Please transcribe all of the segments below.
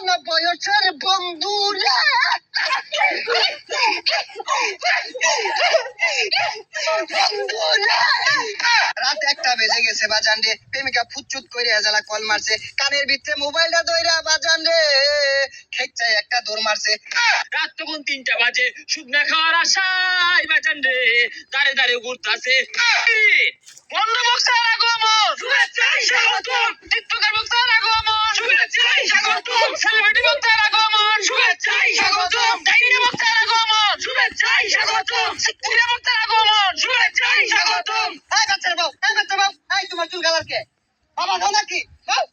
না বয়সের বন্ধু রে। রাত 1টা বেজে গেছে বাজান রে, প্রেমিকা ফুচুত করে জ্বালা কল মারছে, কানের ভিতরে মোবাইলটা ধইরা বাজান রে খেচ্চাই একটা দৌড় মারছে। রাত তখন 3টা বাজে, শুকনা খাওয়ার আশায় বাজান রে দাঁড়ে দাঁড়ে ঘুরতাছে। বন্ধ বক্সার আগমন, শুভেচ্ছায় স্বাগতম। টিকটকের বক্সার আগমন, শুভেচ্ছায় স্বাগতম। সেলিব্রিটি বক্সার আগমন, শুভেচ্ছায় স্বাগতম। ডাইনি বক্সার আগমন, শুভেচ্ছায় স্বাগতম। সিকুড়িয়া বক্সার আগমন, শুভেচ্ছায় স্বাগতম। এই বাচ্চারা বাবু, এই বাচ্চা বাবু, এই তোমার চুল কালার কে? বাবা দাও নাকি বাবু?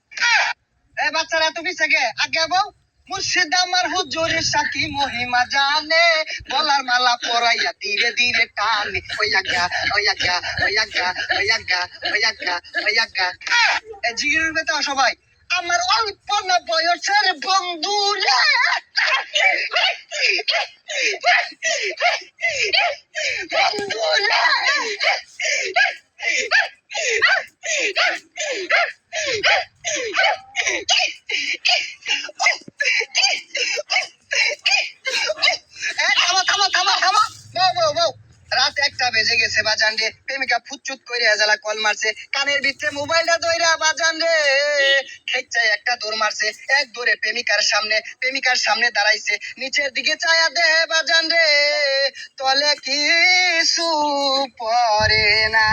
এই বাচ্চারা এত পিছে গে, আগে বাবু। মুর্শিদ আমার হুজুরের সাকি মহিমা জানে, গলার মালা পরাইয়া ধীরে ধীরে টানে। ওই আগা ওই আগা ওই আগা ওই আগা ওই আগা ওই আগা। এই জিগিরের বেতা সবাই আমার অল্প না বয়সের বন্ধু রে। বন্ধু রে। রাত 1টা বেজে গেছে বাজান রে, প্রেমিকা ফুচুত করে জ্বালা কল মারছে, কানের ভিতরে মোবাইলটা ধইরা বাজান রে খেচ্চাই একটা দৌড় মারছে। এক দৌড়ে প্রেমিকার সামনে দাঁড়াইছে, নিচের দিকে চায়া দে বাজান রে তলে কিছু পড়ে না।